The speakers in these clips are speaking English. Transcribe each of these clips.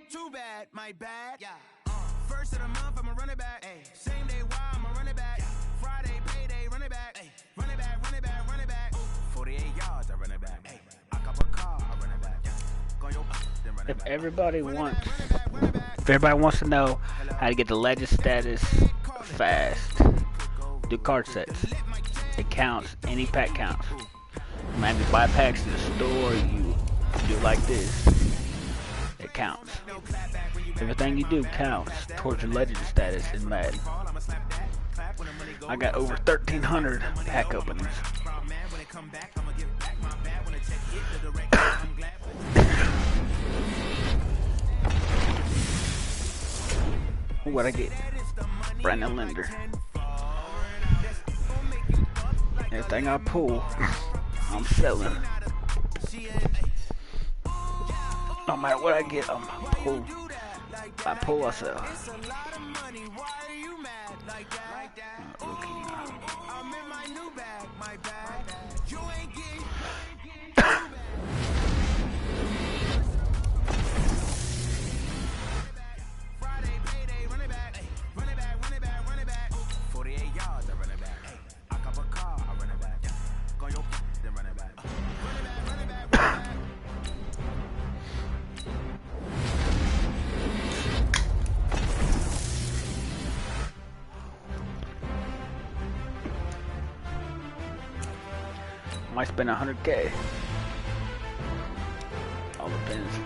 Too bad, my bad. Yeah. First of the month, I'ma run it back. Ay. Same day, why I'ma run it back. Yeah. Friday, payday, run it back. Ay. Run it back, run it back, run it back. 48 yards, I run it back. Ay. I cop a car, I run it back. Yeah. Go your then run it back. If everybody wants to know how to get the legend status fast, do card sets. It counts. Any pack counts. You might have to buy packs in the store. You do like this. It counts. Everything you do counts towards your legend status in Madden. I got over 1,300 pack openings. What I get? Brandon Linder. Everything I pull, I'm selling. No matter what I get, I'm pull. I pull, I sell. Might spend 100K. All depends.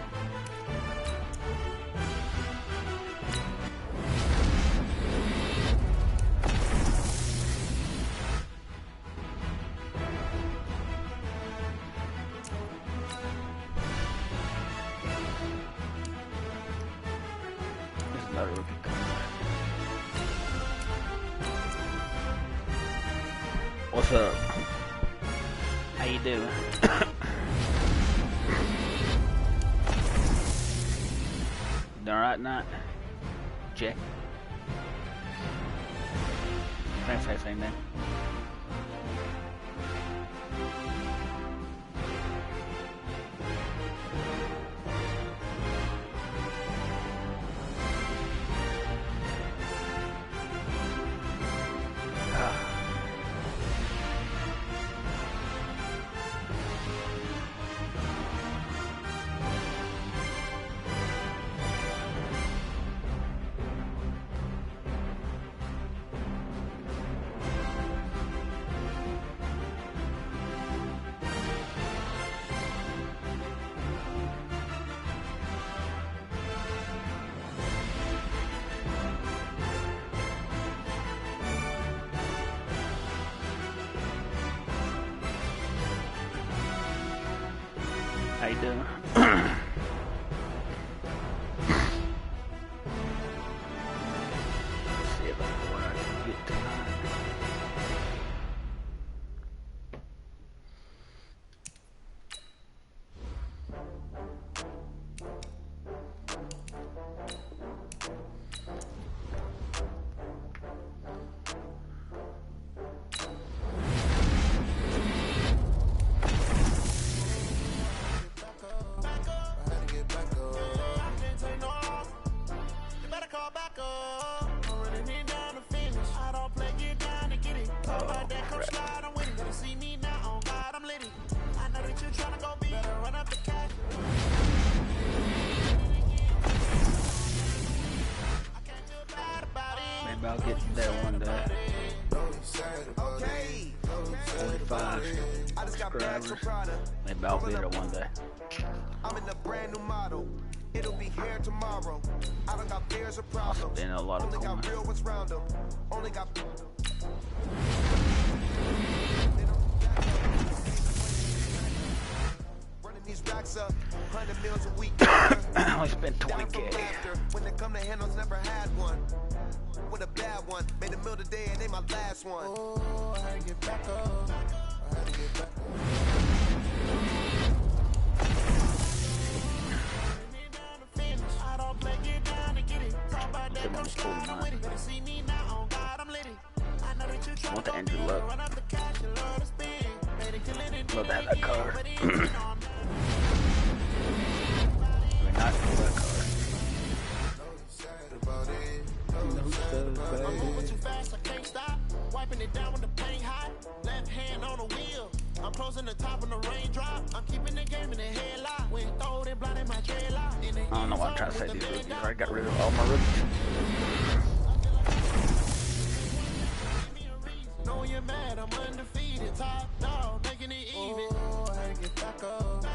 There's another rookie coming. What's up? How you doing? Doing alright, not? Jack? Can't say the same thing. How you doing? See if I can get tonight. Maybe I'll get there one day. 45 subscribers. Maybe I'll be there one day. I'm in a brand new model. It'll be here tomorrow. I don't got fears or problems. Been a lot of only got real ones round them. Only got running these racks up. 100 meals a week. I only spent 20K. When they come to handles, never had one. With a bad one, made a meal today and they my last one. Oh, I had to get back up. I had to get back up. I want the Andrew Luck. Love to have that card. I mean, not for that card. Wiping it down when the paint hot. Left hand on the wheel. I'm closing the top on the raindrop. I'm keeping the game in the headlock. When throwed and blinded my dreadlock. I don't know why I'm trying to say these rookies. I already got rid of all my rookies. Knowing you're mad, I'm undefeated. Top dog, making it even. Oh, I had to get back up. I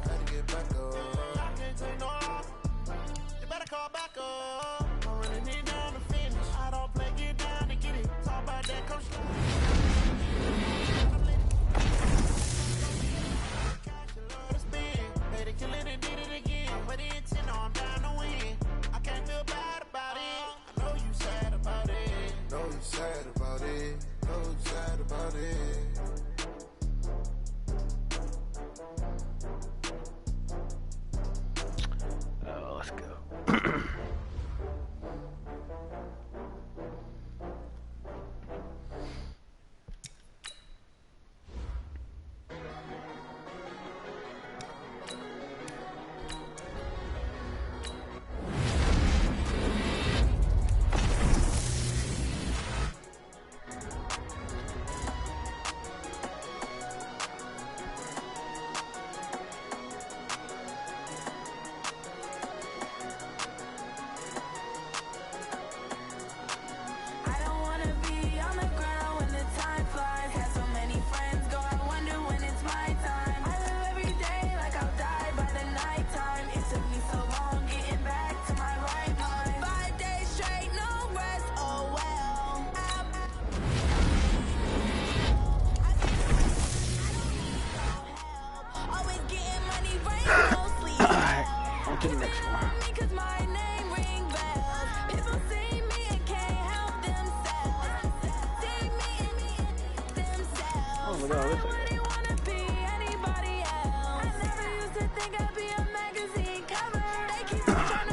had to get back up. I can't take no off. You better call back up. I'm running it down to finish. I don't play, get down to get it. Talk about that, coach. Killing and did it again. But the intent, I'm down to win. I can't feel bad about it. I know you sad about it. Know you sad about it. Know you sad about it. Oh, let's go. To the next one. Oh, look at all this.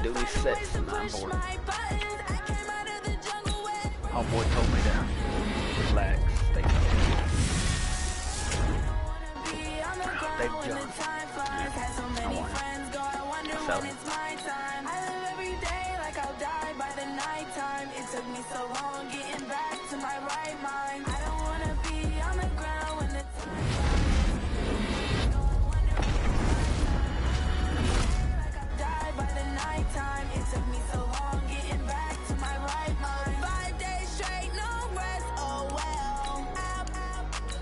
Do these sets and I'm bored. Oh boy told me to relax. Stay calm. They jumped. I want it. So. It's my time. I live every day like I'll die by the nighttime. It took me so long getting back to my right mind. I don't wanna be on the ground when the time like I'll die by the nighttime. It took me so long getting back to my right mind. 5 days straight, no rest. Oh well. I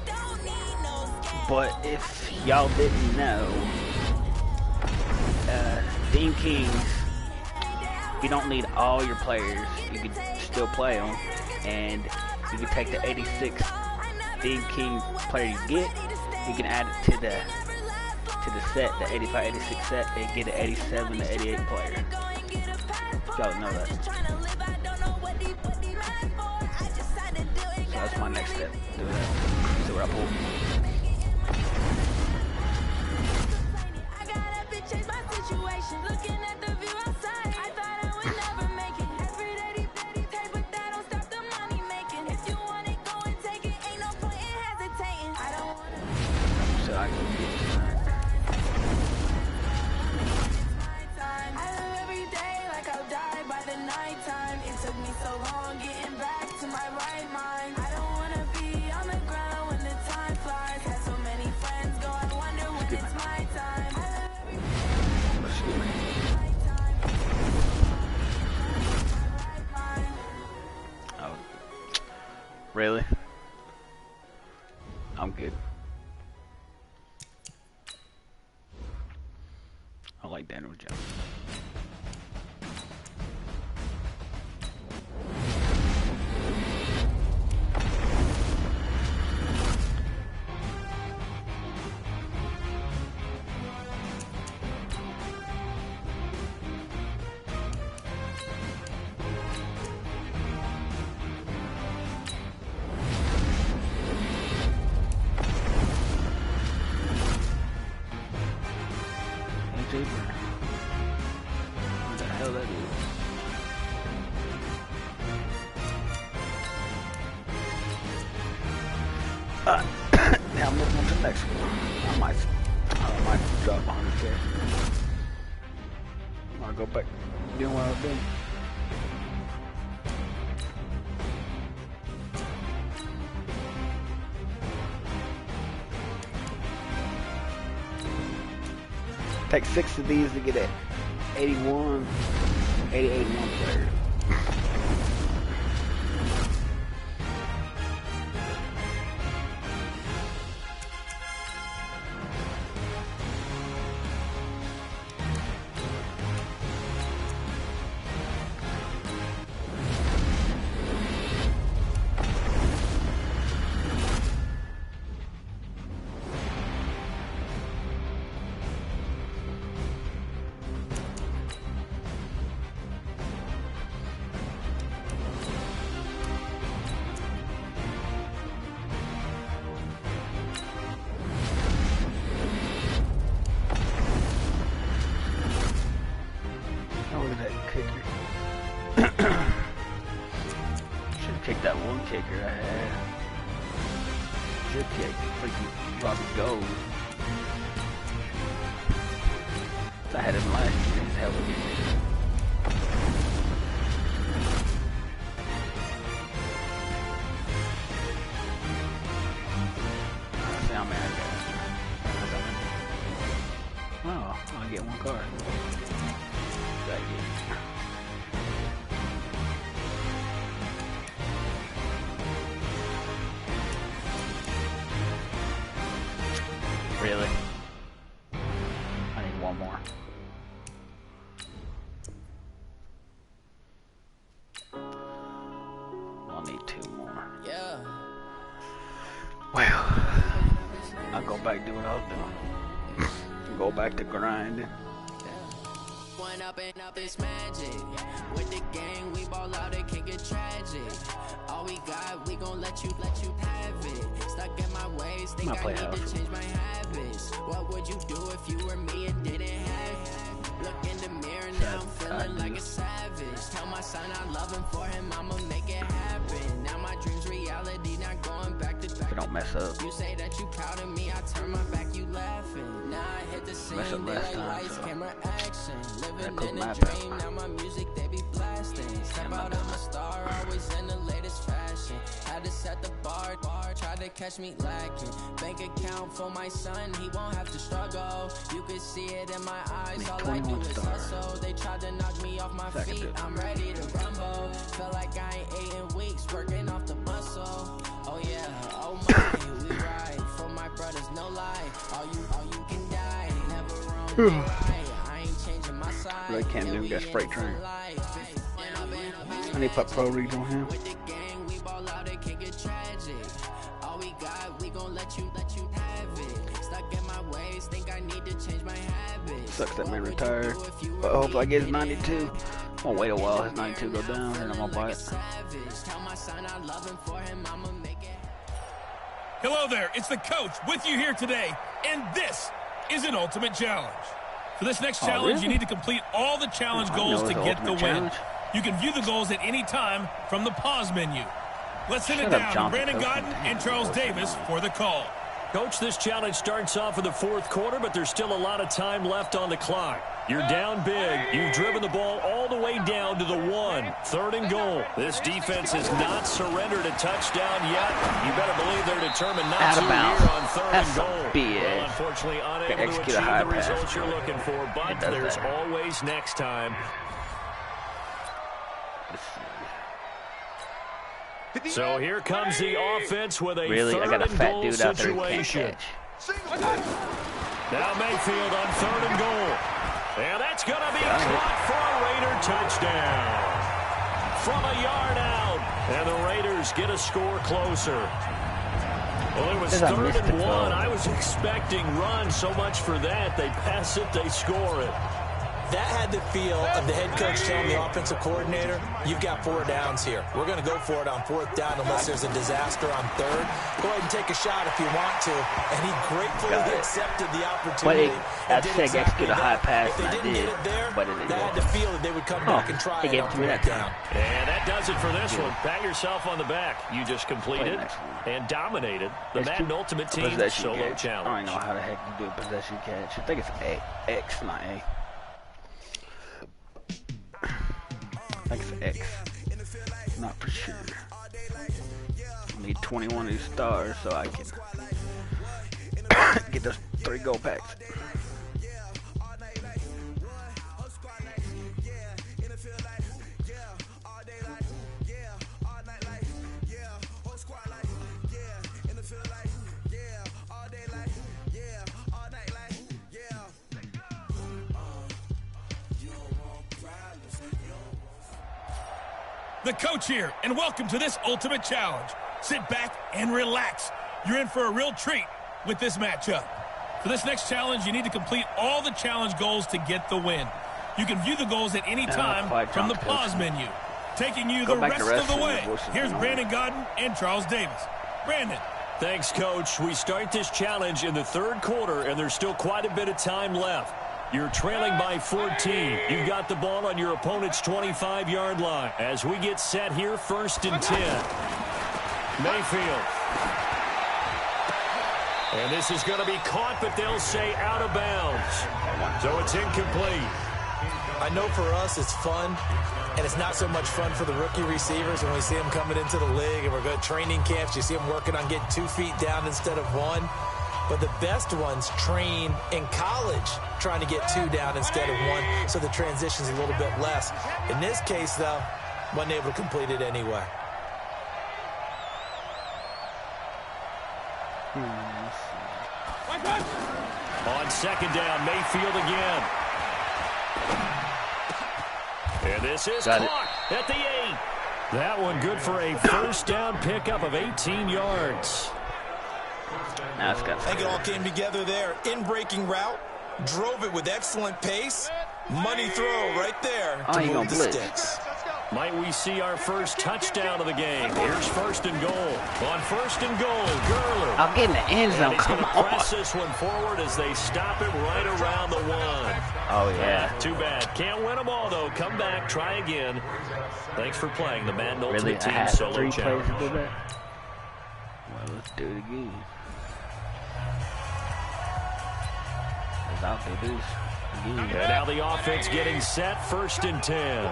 don't need no scale. But if y'all didn't know, Theme Kings, you don't need all your players. You can still play them, and you can take the 86 Theme King player you get. You can add it to the set, the 85-86 set, and get an 87 to 88 player. Y'all know that. So that's my next step. Do that. See what I pull. Looking at the view outside, I thought I would never make it. Every day, but that don't stop the money making. If you want it, go and take it. Ain't no point in hesitating. I don't wanna. So I can get I live every day like I'll die by the nighttime. It took me so long getting back to my right mind. I don't wanna be on the ground when the time flies. Had so many friends go, I wonder when it's my time. Oh, really? I'm good. I like Daniel Jones. AJ Brown. Now I'm moving on to the next one. I might drop 100K. I want to go back doing what I was doing. Take 6 of these to get it 81 player. Kick that one kicker I had. Should kick freaking Robbie Gold. I had him last year. He's hell of a game. Let's see how many I got. Oh, I'll get one card. Thank you. Really? I need one more. I'll need 2 more. Yeah. Well, I'll go back to what I was doing. Go back to grinding. One up and up is magic. With the gang, we ball out, it can get tragic. All we got, we gon' let you have it. Stuck in my ways, think I need to change my habits. What would you do if you were me and didn't have it? Look in the mirror now, I'm feeling like a savage. Tell my son I love him, for him I'ma make it happen. Now my dreams reality, not going back to back. Don't mess up. You say that you proud of me, I turn my back, you laughing. Now I hit the scene, daylight lights, camera action. Living in a dream, now my music they be blasting. Step out, I'm a star, always in the latest fashion. Had to set the bar, try to catch me lacking. Bank account for my son, he won't have to struggle. You could see it in my eyes, all I do is hustle. They tried to knock me off my feet, I'm ready to rumble. Feel like I ain't ate in weeks, working off the muscle. Oh yeah, oh my, we ride for my brothers, no lie. All you can die, never wrong. I ain't changing my side. Really can't even get a freight train. I need to put pro reads on him. With the gang, we ball out, it can get tragic. All we got, we gon' let you have it. Stuck in my ways, think I need to change my habits. Sucks that man retired. But hopefully I get his 92. I'm gonna wait a while, his 92 go down, and I'm gonna buy it. Tell my son I love him, for him I'ma make it. Hello there, it's the coach with you here today, and this is an ultimate challenge. For this next challenge, really? you need to complete all the challenge goals to get the win. Challenge. You can view the goals at any time from the pause menu. Let's send it down to Brandon Godden and Charles Davis for the call. Coach, this challenge starts off in the 4th quarter, but there's still a lot of time left on the clock. You're down big. You've driven the ball all the way down to the 1. 3rd and goal. This defense has not surrendered a touchdown yet. You better believe they're determined not to here on 3rd and goal. Well, unfortunately, unable to achieve the results you're looking for, but there's always next time. So here comes the offense with a third and goal situation. Now Mayfield on 3rd and goal. And that's going to be caught for a Raider touchdown. From a yard out. And the Raiders get a score closer. Well, it was 3rd and 1. I was expecting run, so much for that. They pass it, they score it. That had the feel of the head coach telling the offensive coordinator, you've got 4 downs here. We're going to go for it on 4th down unless there's a disaster on 3rd. Go ahead and take a shot if you want to. And he gratefully accepted the opportunity. I said execute a high pass, and I did. But it they had the feel that they would come back and try it on 4th down. And that does it for this one. Pat yourself on the back. You just completed and dominated the Madden Ultimate Team Solo Challenge. I don't know how the heck you do a possession catch. I think it's X, not A. I think it's X. Not for sure. I need 21 of these stars so I can get those 3 gold packs. The coach here, and welcome to this Ultimate Challenge. Sit back and relax. You're in for a real treat with this matchup. For this next challenge, you need to complete all the challenge goals to get the win. You can view the goals at any time from the pause menu. Taking you the rest of the way, here's Brandon Godden and Charles Davis. Brandon. Thanks, Coach. We start this challenge in the 3rd quarter, and there's still quite a bit of time left. You're trailing by 14. You've got the ball on your opponent's 25-yard line. As we get set here, 1st and 10. Mayfield. And this is going to be caught, but they'll say out of bounds. So it's incomplete. I know for us it's fun, and it's not so much fun for the rookie receivers when we see them coming into the league and we're going to training camps. You see them working on getting 2 feet down instead of 1. But the best ones train in college trying to get 2 down instead of 1, so the transition's a little bit less. In this case, though, wasn't able to complete it anyway. On 2nd down, Mayfield again. And this is caught at the 8. That one good for a 1st down pickup of 18 yards. I think it all came together there. In-breaking route, drove it with excellent pace. Money throw right there to move the sticks. Might we see our first touchdown of the game? Here's 1st and goal. On 1st and goal, Gurley. I'll get in the end zone. Come on. Press this one forward as they stop it right around the 1. Oh, yeah. Too bad. Can't win them all, though. Come back, try again. Thanks for playing the Madden Ultimate Team Solo Challenge. To do that? Well, let's do it again. And now the offense getting set, 1st and 10.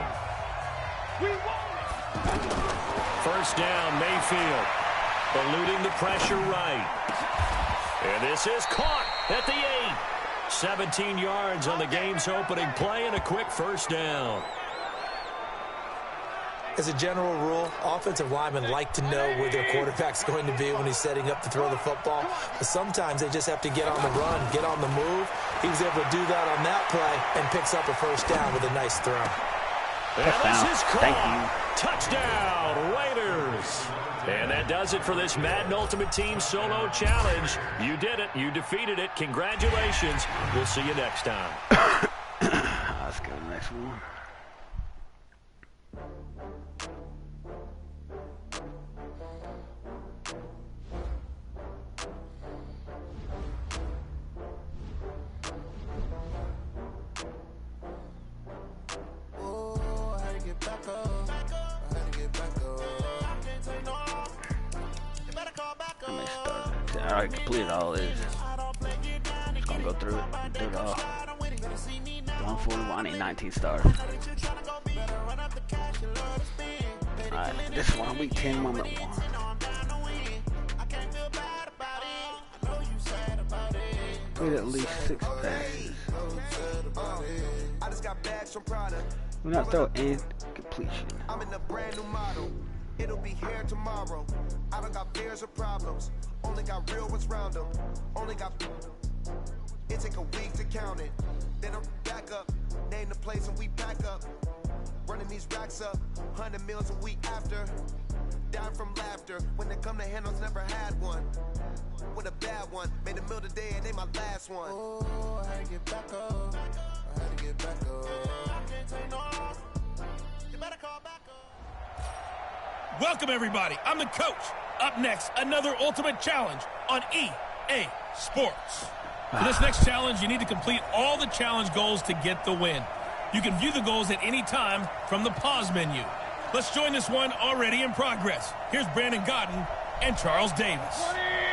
1st down, Mayfield. Eluding the pressure right. And this is caught at the 8. 17 yards on the game's opening play and a quick 1st down. As a general rule, offensive linemen like to know where their quarterback's going to be when he's setting up to throw the football. But sometimes they just have to get on the run, get on the move. He was able to do that on that play and picks up a 1st down with a nice throw. Touchdown. Thank you. Touchdown, Raiders. And that does it for this Madden Ultimate Team Solo Challenge. You did it. You defeated it. Congratulations. We'll see you next time. Let's go to the next one. I already completed all this. Just gonna go through it and do it all. 141, I need 19 stars. Alright, this one, week 10, moment 1. With at least 6 passes. We're not throw in completion. I'm in a brand new model. It'll be here tomorrow. I don't got fears or problems. Only got real ones round them. Only got. It take a week to count it. Then I'm back up. Name the place and we pack up. Running these racks up. 100 meals a week after. Die from laughter. When it come to handles, never had one. With a bad one. Made a meal today and they my last one. Oh, I had to get back up. I had to get back up. I can't take no loss. You better call back up. Welcome, everybody. I'm the coach. Up next, another Ultimate Challenge on EA Sports. For this next challenge, you need to complete all the challenge goals to get the win. You can view the goals at any time from the pause menu. Let's join this one already in progress. Here's Brandon Godden and Charles Davis.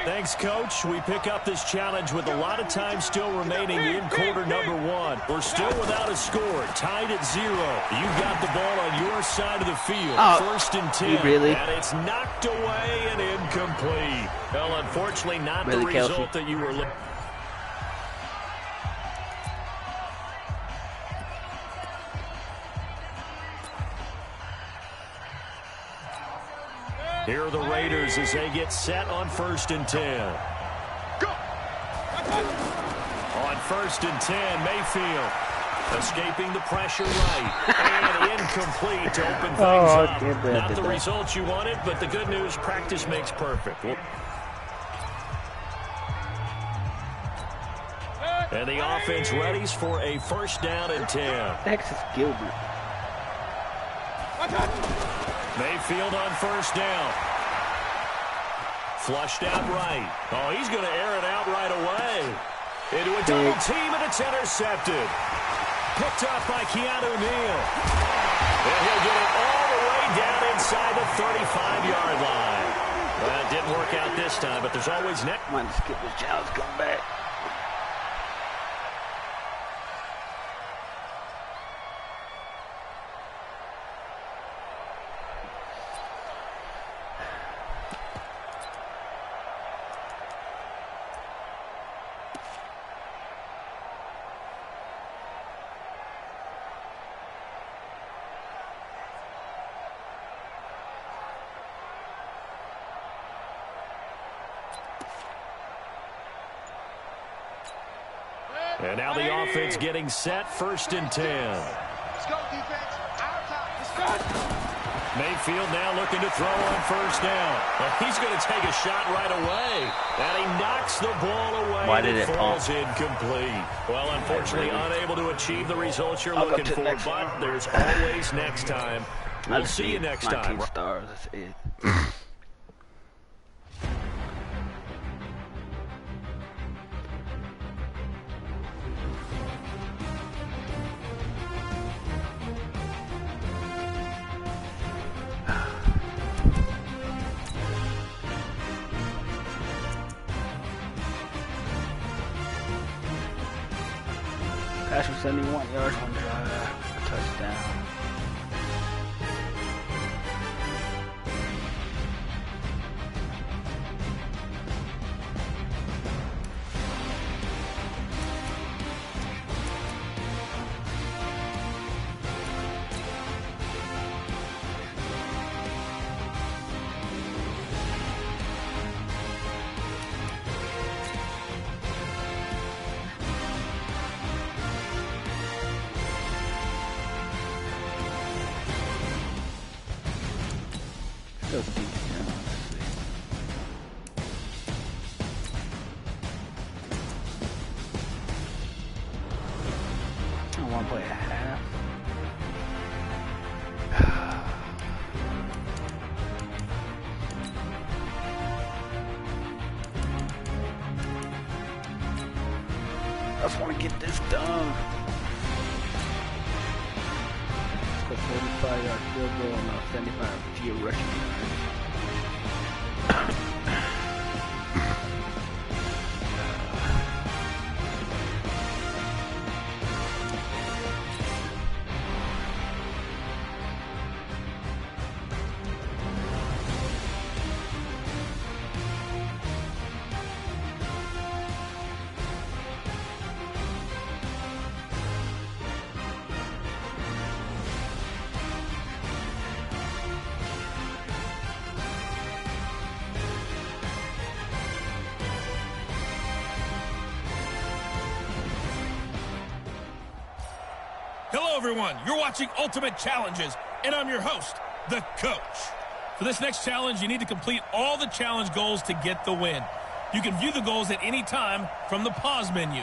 Thanks, Coach. We pick up this challenge with a lot of time still remaining in quarter number 1. We're still without a score, tied at 0. You've got the ball on your side of the field. First and 10. Really? And it's knocked away and incomplete. Well, unfortunately, not Really, the result Kelsey? that you were looking. Here are the Raiders as they get set on first and 10. Go! On first and 10, Mayfield escaping the pressure right. And incomplete to open things up. Not the results you wanted, but the good news, practice makes perfect. And the offense readies for a first down and 10. Texas Gilbert. Mayfield on first down. Flushed out right. Oh, he's going to air it out right away. Into a double team, and it's intercepted. Picked up by Keanu Neal. And he'll get it all the way down inside the 35-yard line. Well, it didn't work out this time, but there's always next. Might skip this challenge, come back. And now the offense getting set, first and 10. Let's go, defense. Our time. Let's go. Mayfield now looking to throw on first down. He's going to take a shot right away. And he knocks the ball away. Why did it falls incomplete? Well, unfortunately, unable to achieve the results you're looking for, but there's always next time. We'll see you next time. 19 stars, that's it. Pass for 71 yards on drive, touchdown. Still deep, yeah, let's see. I want to play a half. I just want to get this done. The 45-yard field goal on a 75 rushing yards. Hello, everyone. You're watching Ultimate Challenges, and I'm your host, the Coach. For this next challenge, you need to complete all the challenge goals to get the win. You can view the goals at any time from the pause menu.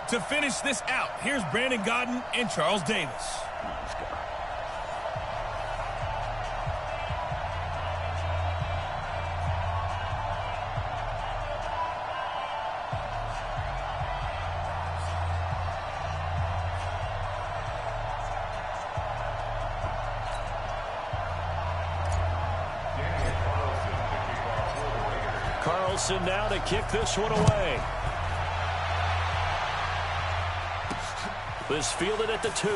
To finish this out, here's Brandon Godden and Charles Davis. Let's go. Carlson now to kick this one away. This fielded at the 2.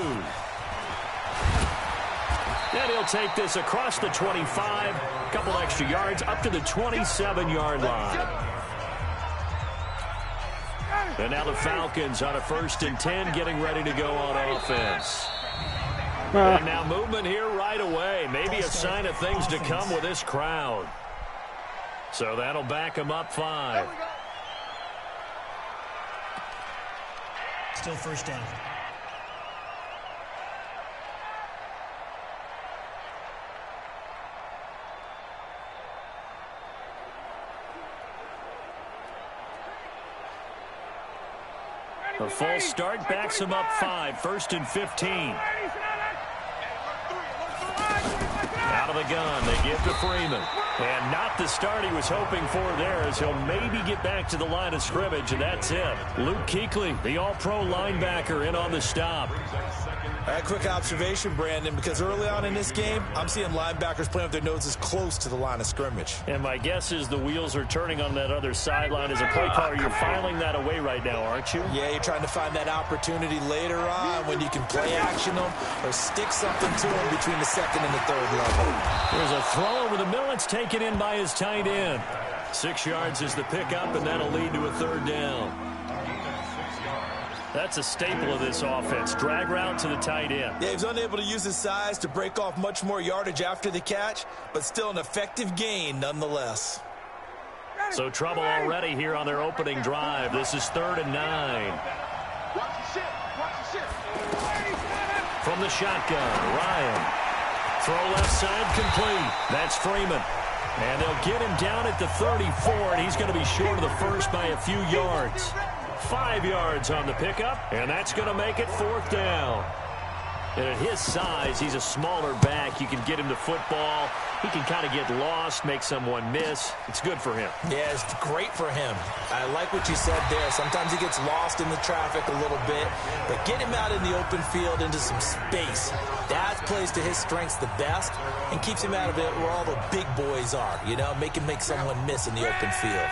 And he'll take this across the 25. A couple extra yards up to the 27-yard line. And now the Falcons on a 1st and 10 getting ready to go on offense. And now movement here right away. Maybe a sign of things to come with this crowd. So that'll back him up 5. Still first down. A false start backs him up 5. 1st and 15. Out of the gun, they give to Freeman. And not the start he was hoping for there, as he'll maybe get back to the line of scrimmage, and that's it. Luke Kuechly, the all-pro linebacker, in on the stop. A quick observation, Brandon, because early on in this game, I'm seeing linebackers playing with their noses close to the line of scrimmage. And my guess is the wheels are turning on that other sideline. As a play caller, you're filing that away right now, aren't you? Yeah, you're trying to find that opportunity later on when you can play action them or stick something to them between the 2nd and the 3rd level. There's a throw over the middle. It's taken in by his tight end. 6 yards is the pickup, and that'll lead to a 3rd down. That's a staple of this offense. Drag route to the tight end. Yeah, he was unable to use his size to break off much more yardage after the catch, but still an effective gain nonetheless. So trouble already here on their opening drive. This is 3rd and 9. From the shotgun, Ryan. Throw left side complete. That's Freeman. And they'll get him down at the 34, and he's going to be short of the first by a few yards. 5 yards on the pickup, and that's going to make it 4th down. And at his size, he's a smaller back. You can get him to football. He can kind of get lost, make someone miss. It's good for him. Yeah, it's great for him. I like what you said there. Sometimes he gets lost in the traffic a little bit, but get him out in the open field into some space. That plays to his strengths the best and keeps him out of it where all the big boys are, you know, make someone miss in the open field.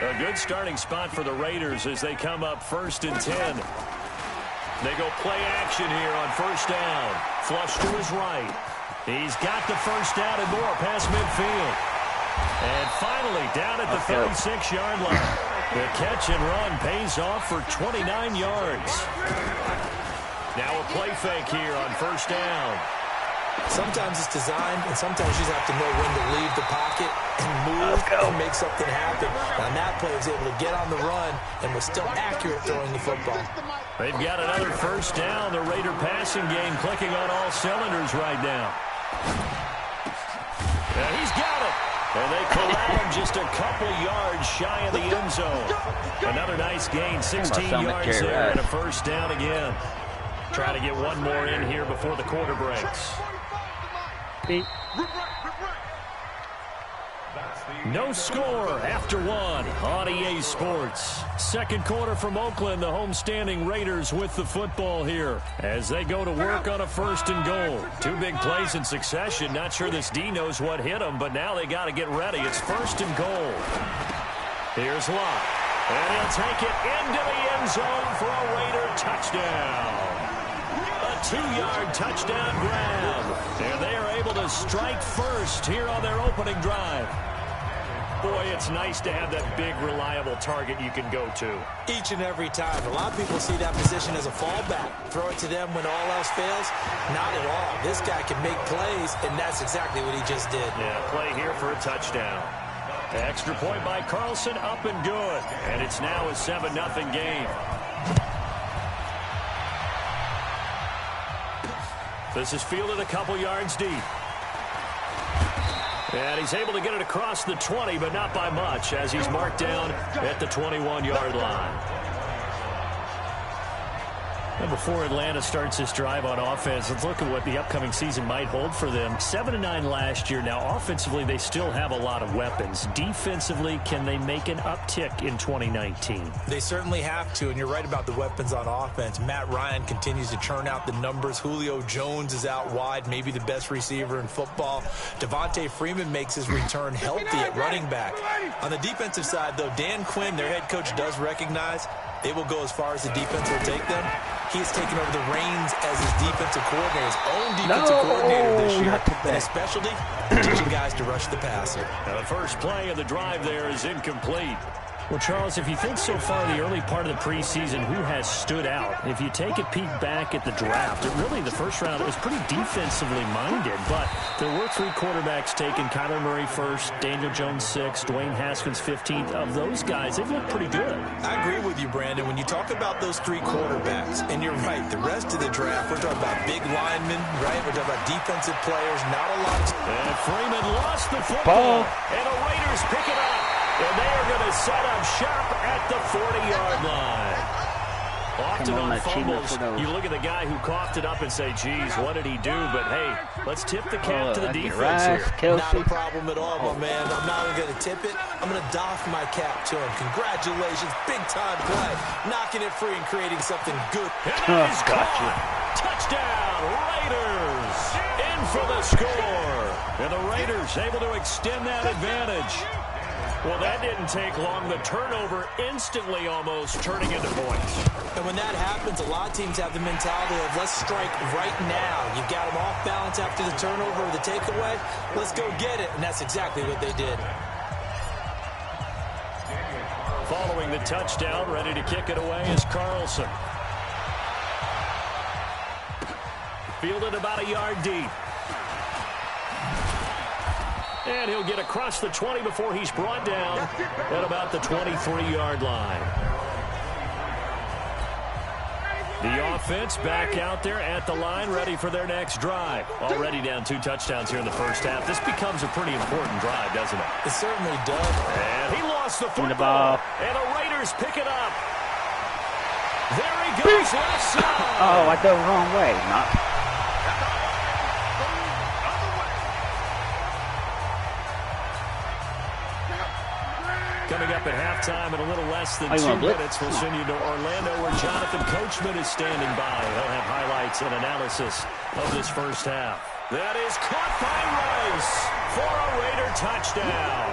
A good starting spot for the Raiders as they come up 1st and 10. They go play action here on 1st down. Flush to his right. He's got the 1st down and more past midfield. And finally down at the 36-yard line. The catch and run pays off for 29 yards. Now a play fake here on 1st down. Sometimes it's designed, and sometimes you just have to know when to leave the pocket and move and make something happen. On that play, he was able to get on the run and was still accurate throwing the football. They've got another 1st down. The Raider passing game clicking on all cylinders right now. And he's got it. And they corral him just a couple yards shy of the end zone. Another nice gain, 16 yards there, and a 1st down again. Try to get one more in here before the quarter breaks. No score after 1 on EA Sports. 2nd quarter from Oakland, the homestanding Raiders with the football here as they go to work on a 1st and goal. 2 big plays in succession. Not sure this D knows what hit them, but now they got to get ready. It's 1st and goal. Here's Locke, and he'll take it into the end zone for a Raider touchdown. A 2-yard touchdown grab, and they are able to strike first here on their opening drive. Boy, it's nice to have that big, reliable target you can go to. Each and every time. A lot of people see that position as a fallback. Throw it to them when all else fails. Not at all. This guy can make plays, and that's exactly what he just did. Yeah, play here for a touchdown. Extra point by Carlson, up and good. And it's now a 7-0 game. This is fielded a couple yards deep. And he's able to get it across the 20, but not by much, as he's marked down at the 21-yard line. And before Atlanta starts this drive on offense, let's look at what the upcoming season might hold for them. 7-9 last year. Now, offensively, they still have a lot of weapons. Defensively, can they make an uptick in 2019? They certainly have to, and you're right about the weapons on offense. Matt Ryan continues to churn out the numbers. Julio Jones is out wide, maybe the best receiver in football. Devontae Freeman makes his return healthy at running back. On the defensive side, though, Dan Quinn, their head coach, does recognize they will go as far as the defense will take them. He has taken over the reins as his defensive coordinator, his own defensive coordinator this year. And his specialty, teaching guys to rush the passer. Now the first play of the drive there is incomplete. Well, Charles, if you think so far the early part of the preseason, who has stood out? If you take a peek back at the draft, really the first round, it was pretty defensively minded, but there were 3 quarterbacks taken. Kyler Murray first, Daniel Jones 6th, Dwayne Haskins 15th. Of those guys, they've looked pretty good. I agree with you, Brandon. When you talk about those 3 quarterbacks, and you're right, the rest of the draft, we're talking about big linemen, right? We're talking about defensive players, not a lot. And Freeman lost the football, and the Raiders pick it up. And they are going to set up shop at the 40-yard line. Often on fumbles, you look at the guy who coughed it up and say, geez, what did he do? But, hey, let's tip the cap to the defense here. Not a problem at all, my man. I'm not even going to tip it. I'm going to doff my cap to him. Congratulations. Big-time play. Knocking it free and creating something good. And he's caught. Touchdown, Raiders. In for the score. And the Raiders able to extend that advantage. Well, that didn't take long. The turnover instantly almost turning into points. And when that happens, a lot of teams have the mentality of let's strike right now. You've got them off balance after the turnover or the takeaway. Let's go get it. And that's exactly what they did. Following the touchdown, ready to kick it away is Carlson. Fielded about a yard deep. And he'll get across the 20 before he's brought down at about the 23-yard line. The offense back out there at the line, ready for their next drive. Already down 2 touchdowns here in the first half. This becomes a pretty important drive, doesn't it? It certainly does. And he lost the football. And the Raiders pick it up. There he goes, left side. Oh, I did the wrong way. Not. Coming up at halftime in a little less than 2 minutes, we'll send you to Orlando where Jonathan Coachman is standing by. He'll have highlights and analysis of this first half. That is caught by Rice for a Raider touchdown.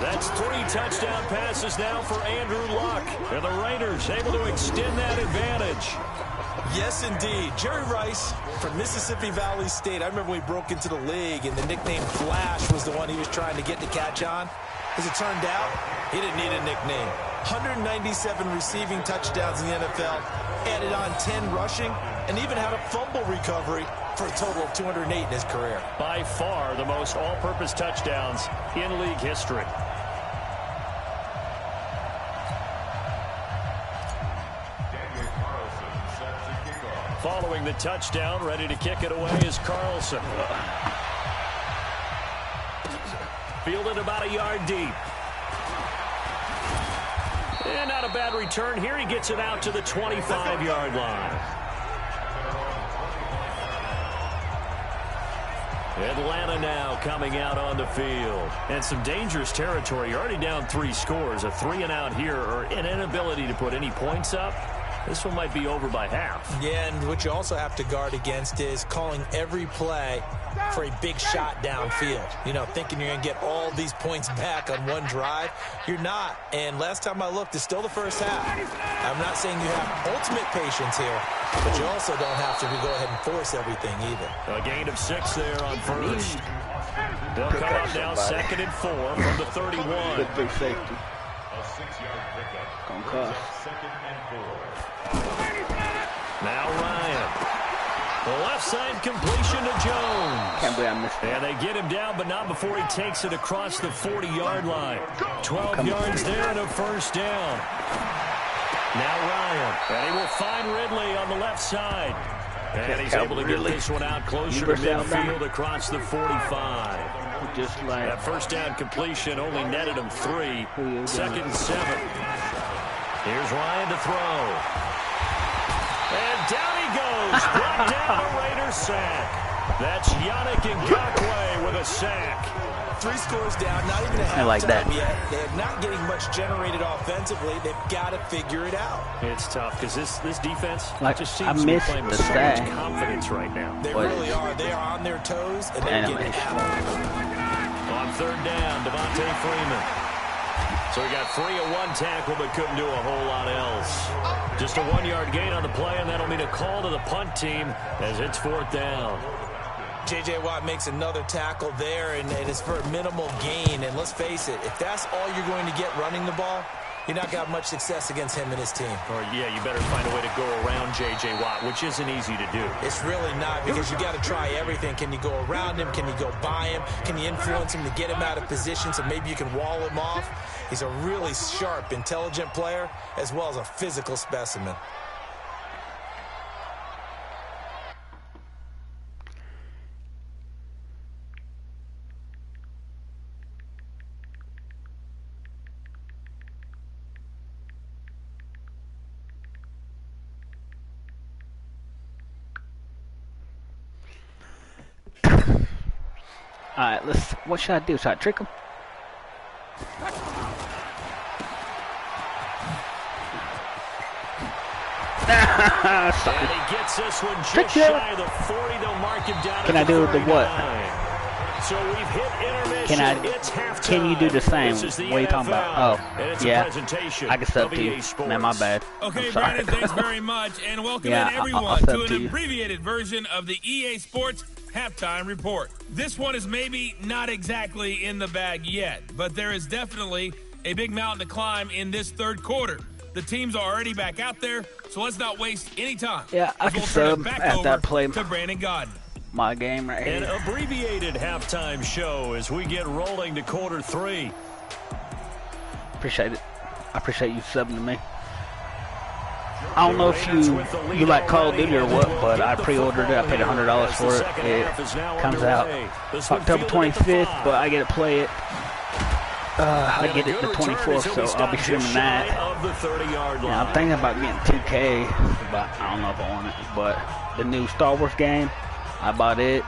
That's 3 touchdown passes now for Andrew Luck. And the Raiders able to extend that advantage. Yes, indeed. Jerry Rice from Mississippi Valley State. I remember when he broke into the league, and the nickname Flash was the one he was trying to get to catch on. As it turned out, he didn't need a nickname. 197 receiving touchdowns in the NFL, added on 10 rushing, and even had a fumble recovery for a total of 208 in his career. By far the most all-purpose touchdowns in league history. Following the touchdown, ready to kick it away is Carlson. Fielded about a yard deep. And not a bad return here. He gets it out to the 25-yard line. Atlanta now coming out on the field. And some dangerous territory. You're already down 3 scores. A 3-and-out here or an inability to put any points up. This one might be over by half. Yeah, and what you also have to guard against is calling every play for a big shot downfield. You know, thinking you're going to get all these points back on one drive. You're not. And last time I looked, it's still the first half. I'm not saying you have ultimate patience here, but you also don't have to go ahead and force everything either. A gain of 6 there on first. They'll come up now 2nd and 4 from the 31. Good big safety. Gonna cost. Now Ryan. The left side completion to Jones. Can't believe I missed that. And they get him down, but not before he takes it across the 40-yard line. 12 yards there and a first down. Now Ryan. And he will find Ridley on the left side. And he's able to get this one out closer to midfield across the 45. Just like that first down completion only netted him 3. 2nd and 7. Here's Ryan to throw. And down he goes. Brought down a Raiders sack. That's Yannick Ngakoue with a sack. 3 scores down, not even a half time yet. They're not getting much generated offensively. They've got to figure it out. It's tough because this defense just I seems to be playing the with so sack. much confidence right now. They really are. They are on their toes, and they're getting out. On 3rd down, Devontae Freeman. So he got free of 1 tackle, but couldn't do a whole lot else. Just a 1-yard gain on the play, and that'll mean a call to the punt team as it's 4th down. J.J. Watt makes another tackle there, and it's for a minimal gain. And let's face it, if that's all you're going to get running the ball, you're not got much success against him and his team. Or, yeah, you better find a way to go around J.J. Watt, which isn't easy to do. It's really not, because you got to try everything. Can you go around him? Can you go by him? Can you influence him to get him out of position so maybe you can wall him off? He's a really sharp, intelligent player, as well as a physical specimen. All right, what should I do? Should I trick him? And he gets this one just shy of the 40. They'll mark him down. Can I do the what? So we've hit intermission. It's halftime. Can you do the same? What are you talking about? Oh, yeah. I can sub to you. Man, my bad. Okay, Brandon, thanks very much. And welcome in everyone to an abbreviated version of the EA Sports Halftime Report. This one is maybe not exactly in the bag yet, but there is definitely a big mountain to climb in this 3rd quarter. The teams are already back out there, so let's not waste any time. Yeah, I can sub after I play to Brandon Godden. My game right here. An abbreviated halftime show as we get rolling to quarter 3. Appreciate it. I appreciate you subbing to me. I don't know if you like Call of Duty or what, but I pre-ordered it. I paid $100 for it. It comes out October 25th, but I get to play it. I get it the 24th, so I'll be streaming that. Yeah, I'm thinking about getting 2K, but I don't know if I want it. But the new Star Wars game, I bought it.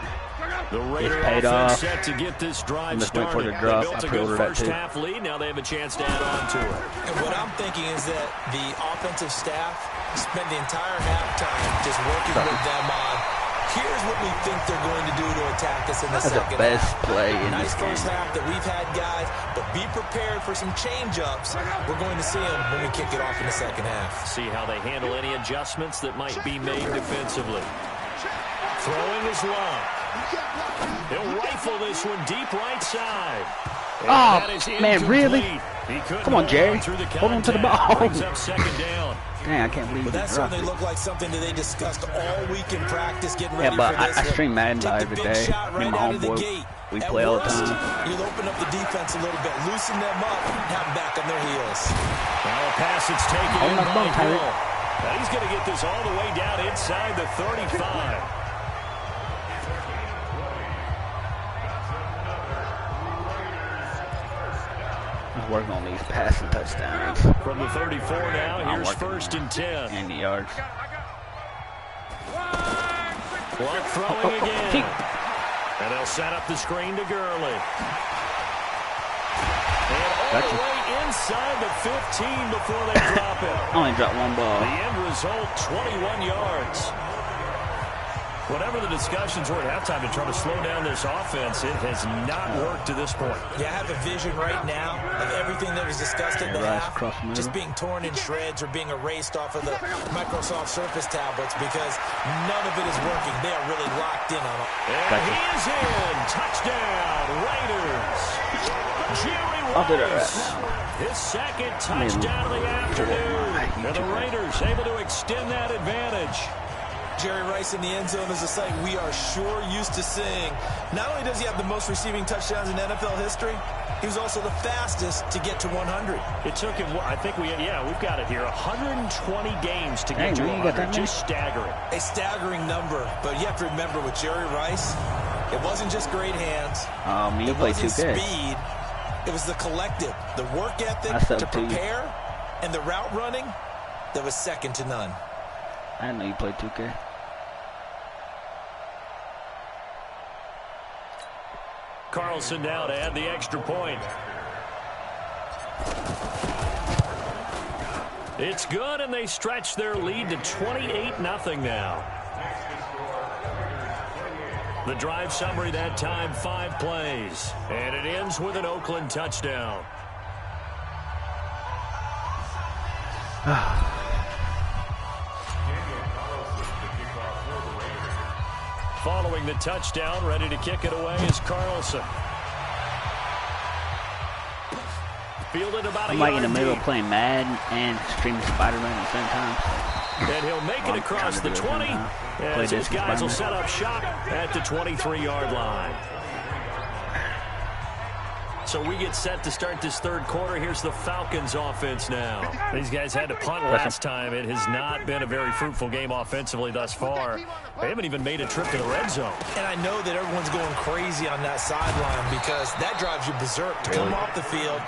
It's paid off. Set to get this drive I'm just waiting for it to drop. I pre-ordered that too. Lead. Now they have a chance to add on to it. And what I'm thinking is that the offensive staff spent the entire halftime just working with them on, here's what we think they're going to do to attack us in the second half. That's the best play in nice this game. first half that we've had, guys, but be prepared for some change-ups. We're going to see them when we kick it off in the second half. See how they handle any adjustments that might be made defensively. Throwing is long. He'll rifle this one deep right side. Oh, man, really? Come on, Jerry. Hold on to the ball. Second down. Dang, I can't believe But that dropped certainly it. looked like something that they discussed all week in practice, getting ready Yeah, but for this. I stream Madden every day. Me and my homeboy, we play all the time. You'll open up the defense a little bit, loosen them up, and have them back on their heels. Now a pass it's taken in by ball, Hill. Now he's going to get this all the way down inside the 35. I'm working on these passing touchdowns. From the 34 now, here's 1st and 10. And the yards. Clock throwing again. And they'll set up the screen to Gurley. And all the way inside the 15 before they drop it. Only dropped one ball. The end result, 21 yards. Whatever the discussions were at halftime to try to slow down this offense, it has not worked to this point. Yeah, I have a vision right now of everything that was discussed in the half just being torn in shreds or being erased off of the Microsoft Surface tablets because none of it is working. They are really locked in on it. And he is in. Touchdown, Raiders. Jerry Rice. His 2nd touchdown of the afternoon. And the Raiders able to extend that advantage. Jerry Rice in the end zone is a sight we are sure used to seeing. Not only does he have the most receiving touchdowns in NFL history, he was also the fastest to get to 100. It took him, I think we've got it here, 120 games to get to 100. Just staggering. A staggering number, but you have to remember with Jerry Rice, it wasn't just great hands. You play too good. Speed. It was the collective, the work ethic to prepare, and the route running that was second to none. I didn't know you played 2K. Carlson now to add the extra point. It's good, and they stretch their lead to 28-0 now. The drive summary that time, 5 plays. And it ends with an Oakland touchdown. Following the touchdown, ready to kick it away is Carlson. Fielded about a yard. I'm like in the middle of playing Madden and streaming Spider-Man at the same time. And he'll make it across the 20. As his guys will set up shop at the 23-yard line. So we get set to start this third quarter. Here's the Falcons offense now. These guys had to punt last time. It has not been a very fruitful game offensively thus far. They haven't even made a trip to the red zone. And I know that everyone's going crazy on that sideline because that drives you berserk to come off the field,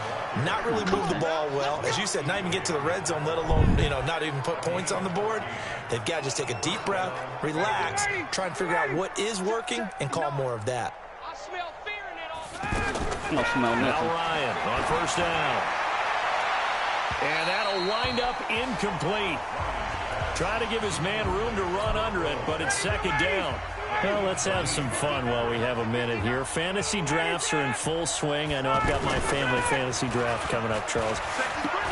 not really move the ball well. As you said, not even get to the red zone, let alone, not even put points on the board. They've got to just take a deep breath, relax, try and figure out what is working, and call more of that. Now Ryan on first down. And that'll wind up incomplete. Try to give his man room to run under it, but it's second down. Well, let's have some fun while we have a minute here. Fantasy drafts are in full swing. I know I've got my family fantasy draft coming up, Charles.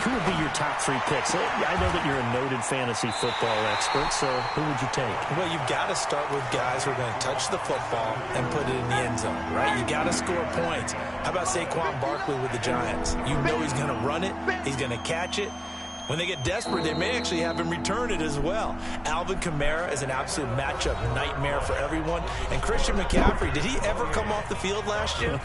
Who would be your top 3 picks? I know that you're a noted fantasy football expert, so who would you take? Well, you've got to start with guys who are going to touch the football and put it in the end zone, right? You got to score points. How about Saquon Barkley with the Giants? You know he's going to run it. He's going to catch it. When they get desperate, they may actually have him return it as well. Alvin Kamara is an absolute matchup nightmare for everyone. And Christian McCaffrey, did he ever come off the field last year?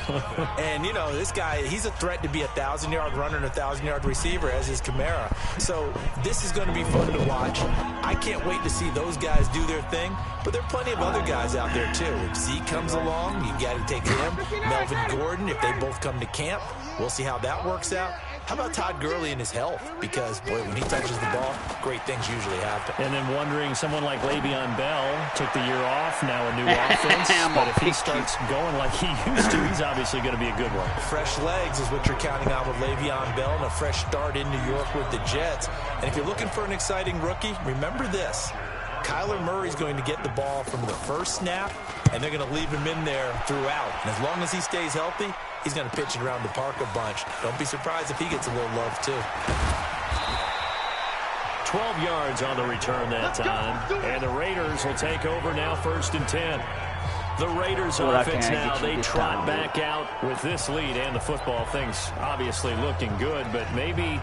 And, this guy, he's a threat to be a 1,000-yard runner and a 1,000-yard receiver, as is Kamara. So this is going to be fun to watch. I can't wait to see those guys do their thing. But there are plenty of other guys out there, too. If Zeke comes along, you got to take him. Melvin Gordon, if they both come to camp, we'll see how that works out. How about Todd Gurley and his health? Because, boy, when he touches the ball, great things usually happen. And then wondering, someone like Le'Veon Bell took the year off, now a new offense. But if he starts going like he used to, he's obviously going to be a good one. Fresh legs is what you're counting on with Le'Veon Bell and a fresh start in New York with the Jets. And if you're looking for an exciting rookie, remember this. Kyler Murray's going to get the ball from the first snap, and they're going to leave him in there throughout. And as long as he stays healthy, he's going to pitch it around the park a bunch. Don't be surprised if he gets a little love, too. 12 yards on the return that time. And the Raiders will take over now, 1st and 10. The Raiders offense now, they trot back out with this lead and the football. Things obviously looking good, but maybe,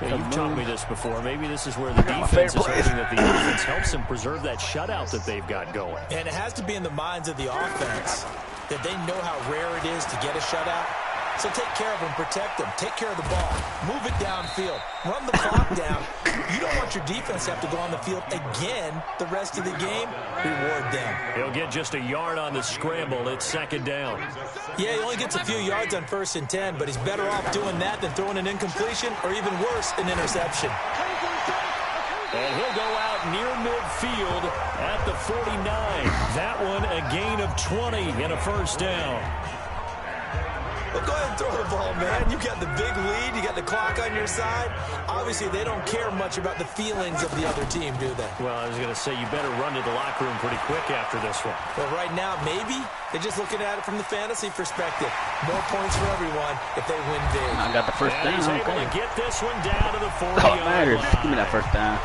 you've taught me this before, maybe this is where the defense is hoping that the offense helps them preserve that shutout that they've got going. And it has to be in the minds of the offense that they know how rare it is to get a shutout. So take care of them, protect them, take care of the ball, move it downfield, run the clock down. You don't want your defense to have to go on the field again the rest of the game. Reward them. He'll get just a yard on the scramble. It's second down. Yeah, he only gets a few yards on 1st and 10, but he's better off doing that than throwing an incompletion or even worse, an interception. And he'll go out near midfield at the 49. That one a gain of 20 and a first down. Well, go ahead and throw the ball, man. You got the big lead. You got the clock on your side. Obviously, they don't care much about the feelings of the other team, do they? Well, I was going to say, you better run to the locker room pretty quick after this one. Well, right now, maybe they're just looking at it from the fantasy perspective. More points for everyone if they win big. I got the first down. He's able to get this one down to the 40-yard All it matters. line. Give me that first down.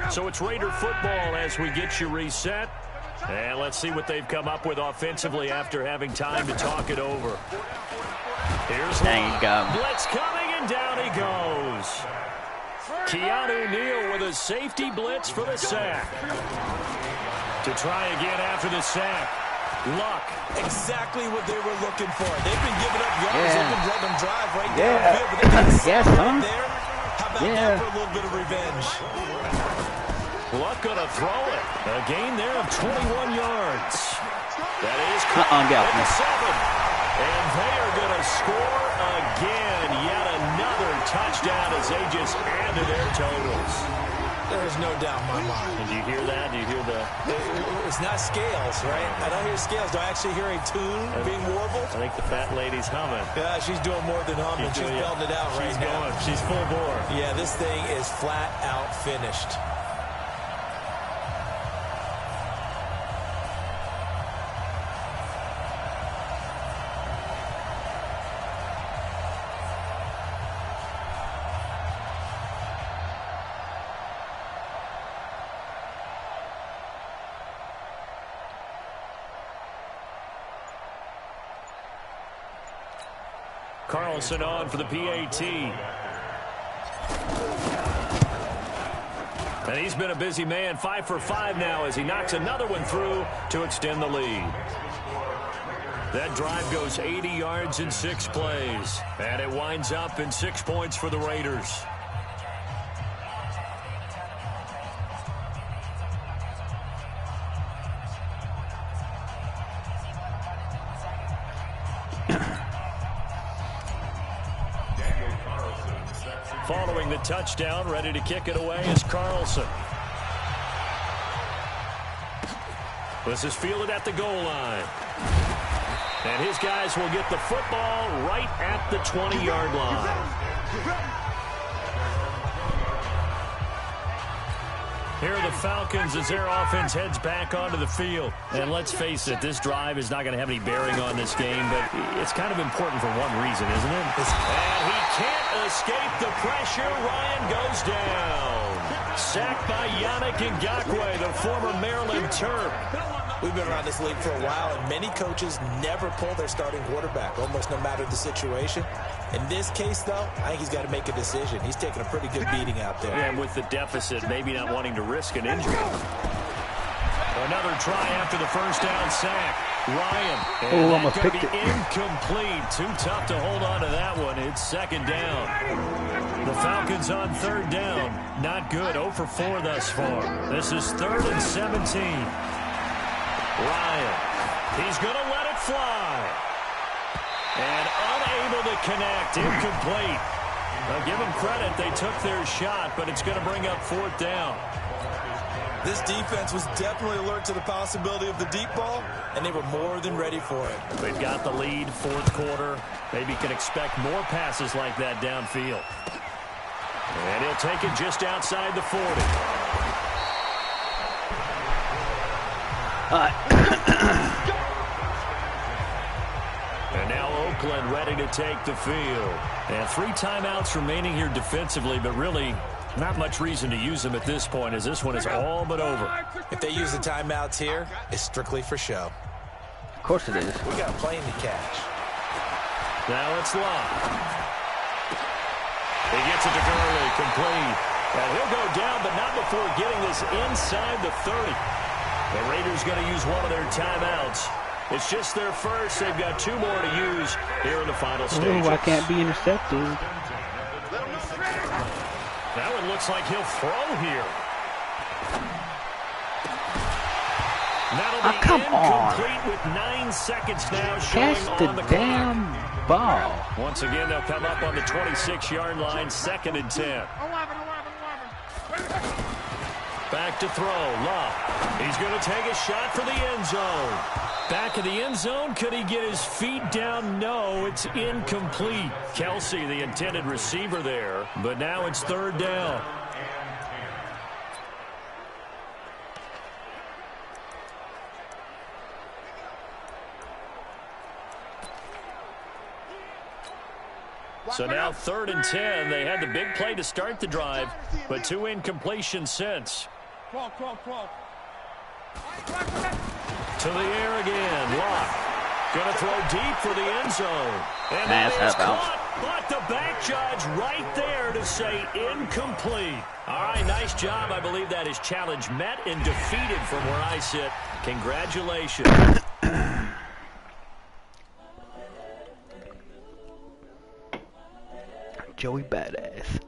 So it's Raider football as we get you reset. And let's see what they've come up with offensively after having time to talk it over. Here's blitz coming, and down he goes. Keanu Neal with a safety blitz for the sack. To try again after the sack. Luck. Exactly what they were looking for. They've been giving up yards. They've been letting them drive right downfield. But they got a sack right there. How about that for a little bit of revenge? Luck gonna throw it. A gain there of 21 yards. That is got 7. And they are going to score again. Yet another touchdown as they just add to their totals. There's no doubt in my mind. And do you hear that? Do you hear the... It's not scales, right? I don't hear scales. Do I actually hear a tune being warbled? I think the fat lady's humming. Yeah, she's doing more than humming. She's belting it out right now. She's full bore. Yeah, this thing is flat out finished. Carlson on for the PAT. And he's been a busy man, 5 for 5 now as he knocks another one through to extend the lead. That drive goes 80 yards in 6 plays. And it winds up in 6 points for the Raiders. Following the touchdown, ready to kick it away is Carlson. This is fielded at the goal line. And his guys will get the football right at the 20-yard line. Here are the Falcons as their offense heads back onto the field. And let's face it, this drive is not going to have any bearing on this game, but it's kind of important for one reason, isn't it? And he can't escape the pressure. Ryan goes down. Sacked by Yannick Ngakoue, the former Maryland Terp. We've been around this league for a while, and many coaches never pull their starting quarterback, almost no matter the situation. In this case, though, I think he's got to make a decision. He's taking a pretty good beating out there. And with the deficit, maybe not wanting to risk an injury. Another try after the first down sack. Ryan. And almost that's going to picked be it. incomplete. Too tough to hold on to that one. It's second down. The Falcons on third down. Not good. 0 for 4 thus far. This is 3rd and 17. Ryan. He's going to let it fly. And unable to connect. Incomplete. Now give them credit. They took their shot, but it's going to bring up 4th down. This defense was definitely alert to the possibility of the deep ball, and they were more than ready for it. They've got the lead, 4th quarter. Maybe can expect more passes like that downfield. And he'll take it just outside the 40. And now Oakland ready to take the field. And 3 timeouts remaining here defensively, but really not much reason to use them at this point as this one is all but over. If they use the timeouts here, it's strictly for show. Of course it is. We got a plane to catch. Now it's Luck. He gets it to Gurley, complete. And he'll go down, but not before getting this inside the 30. The Raiders going to use one of their timeouts. It's just their first. They've got 2 more to use here in the final stages. Ooh, I can't be intercepted. That one looks like he'll throw here. That'll be incomplete with 9 seconds now showing Catch the on the damn ball. Once again, they'll come up on the 26-yard line, 2nd and 10. Back to throw, Luck. He's going to take a shot for the end zone. Back in the end zone, could he get his feet down? No, it's incomplete. Kelsey, the intended receiver there, but now it's 3rd down. So now 3rd and 10. They had the big play to start the drive, but 2 incompletions since. To the air again. Lock. Gonna throw deep for the end zone. And that is caught. But the back judge right there to say incomplete. All right, nice job. I believe that is challenge met and defeated from where I sit. Congratulations. Joey Badass.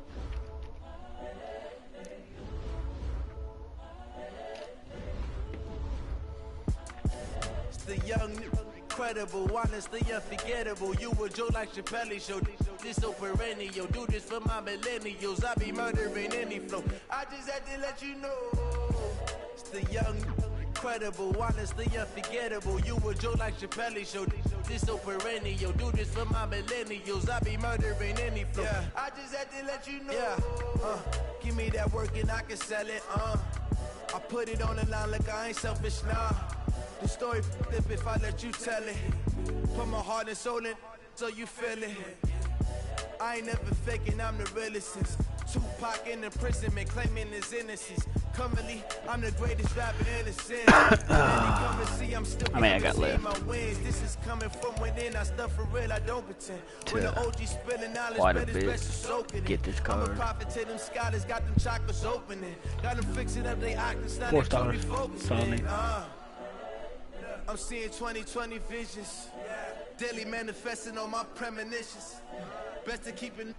It's the young, incredible, honestly unforgettable. You were Joe like Chappelle show. This so perennial. Do this for my millennials. I be murdering any flow. I just had to let you know. It's the young, incredible, honestly unforgettable. You were Joe like Chappelle show. This so perennial. Do this for my millennials. I be murdering any flow. Yeah. I just had to let you know. Yeah. Give me that work and I can sell it. I put it on the line like I ain't selfish now. The story flip if I let you tell it. Put my heart and soul in so you feel it. I ain't never faking, I'm the realest since Tupac in imprisonment, claiming his innocence. Currently, I'm the greatest rapper in the scene. I got left. This is coming from within. I stuff for real, I don't pretend. When the OG spilling knowledge, quite a bit. Get this card. I'm a prophet to them scholars, got them chakras opening. Got them fixing up they octaves, 4 stars. Solid. I'm seeing 2020 visions. Daily manifesting on my premonitions. Best to keep it.